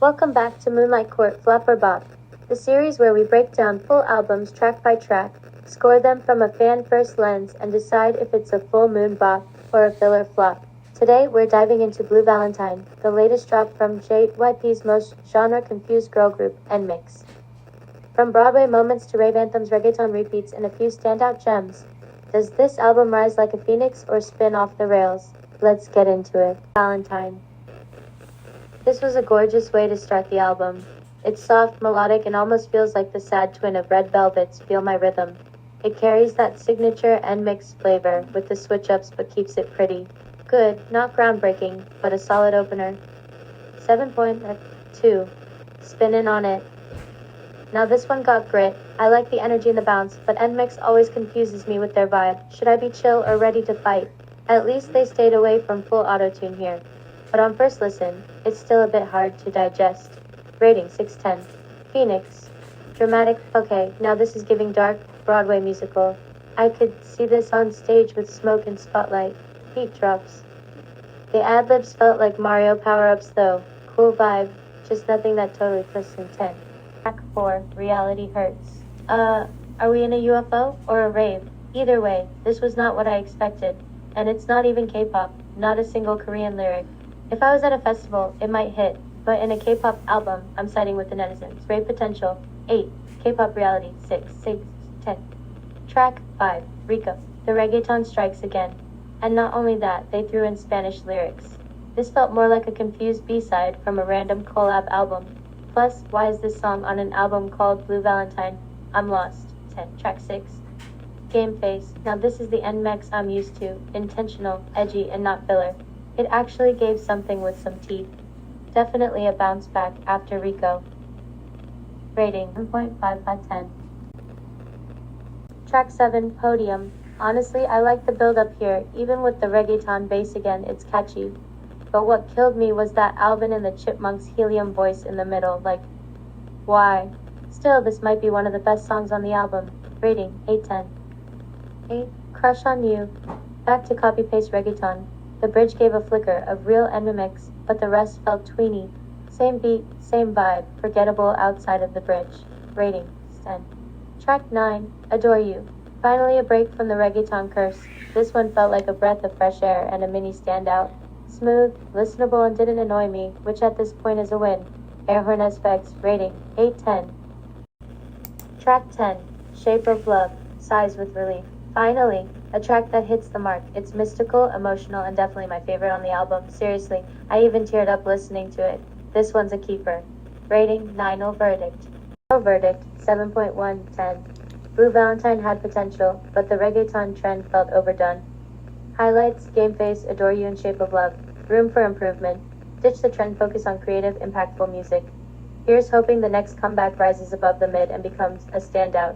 Welcome back to Moonlight Court Flop or Bop, the series where we break down full albums track by track, score them from a fan-first lens, and decide if it's a full moon bop or a filler flop. Today, we're diving into Blue Valentine, the latest drop from JYP's most genre-confused girl group, NMIXX. From Broadway moments to rave anthems, reggaeton repeats, and a few standout gems, does this album rise like a phoenix or spin off the rails? Let's get into it. Valentine. This was a gorgeous way to start the album. It's soft, melodic, and almost feels like the sad twin of Red Velvet's Feel My Rhythm. It carries that signature NMIXX flavor with the switch-ups but keeps it pretty. Good, not groundbreaking, but a solid opener. 7.2. Spinning on it. Now this one got grit. I like the energy and the bounce, but NMIXX always confuses me with their vibe. Should I be chill or ready to fight? At least they stayed away from full auto-tune here. But on first listen, it's still a bit hard to digest. Rating 6/10. Phoenix. Dramatic. Okay, now this is giving dark Broadway musical. I could see this on stage with smoke and spotlight. Beat drops. The ad-libs felt like Mario power-ups though. Cool vibe, just nothing that totally clicks in 10. Track 4, Reality Hurts. Are we in a UFO or a rave? Either way, this was not what I expected. And it's not even K-pop, not a single Korean lyric. If I was at a festival, it might hit, but in a K-pop album, I'm siding with the netizens. Rave potential, 8. K-pop reality, 6, 10. Track 5, Rico. The reggaeton strikes again. And not only that, they threw in Spanish lyrics. This felt more like a confused B-side from a random collab album. Plus, why is this song on an album called Blue Valentine? I'm lost. 10. Track 6. Game Face. Now this is the NMIXX I'm used to. Intentional, edgy, and not filler. It actually gave something with some teeth. Definitely a bounce back after Rico. Rating 1.5 by 10. Track 7, Podium. Honestly, I like the build up here. Even with the reggaeton bass again, it's catchy. But what killed me was that Alvin and the Chipmunks helium voice in the middle. Like, why? Still, this might be one of the best songs on the album. Rating 8/10. 8. Crush on You. Back to copy-paste reggaeton. The bridge gave a flicker of real NMIXX, but the rest felt tweeny. Same beat, same vibe, forgettable outside of the bridge. Rating 10. Track 9, Adore You. Finally a break from the reggaeton curse. This one felt like a breath of fresh air and a mini standout. Smooth, listenable, and didn't annoy me, which at this point is a win. Air horn aspects. Rating 8/10. Track 10, Shape of Love. Sighs with relief. Finally, a track that hits the mark. It's mystical, emotional, and definitely my favorite on the album. Seriously, I even teared up listening to it. This one's a keeper. Rating 9. No verdict. No verdict. 7.1/10. Blue Valentine had potential, but the reggaeton trend felt overdone. Highlights, Game Face, Adore You, and Shape of Love. Room for improvement. Ditch the trend, focus on creative, impactful music. Here's hoping the next comeback rises above the mid and becomes a standout.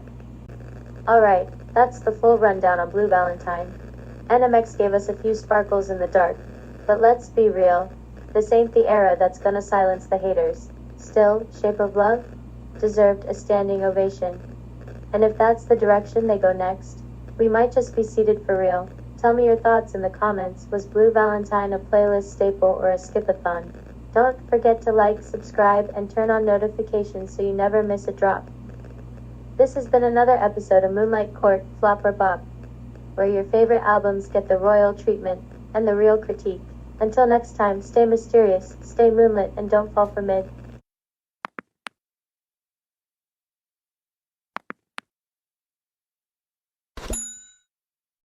Alright, that's the full rundown on Blue Valentine. NMIXX gave us a few sparkles in the dark, but let's be real, this ain't the era that's gonna silence the haters. Still, Shape of Love deserved a standing ovation. And if that's the direction they go next, we might just be seated for real. Tell me your thoughts in the comments. Was Blue Valentine a playlist staple or a skip-a-thon? Don't forget to like, subscribe, and turn on notifications so you never miss a drop. This has been another episode of Moonlight Court Flop or Bop, where your favorite albums get the royal treatment and the real critique. Until next time, stay mysterious, stay moonlit, and don't fall for mid.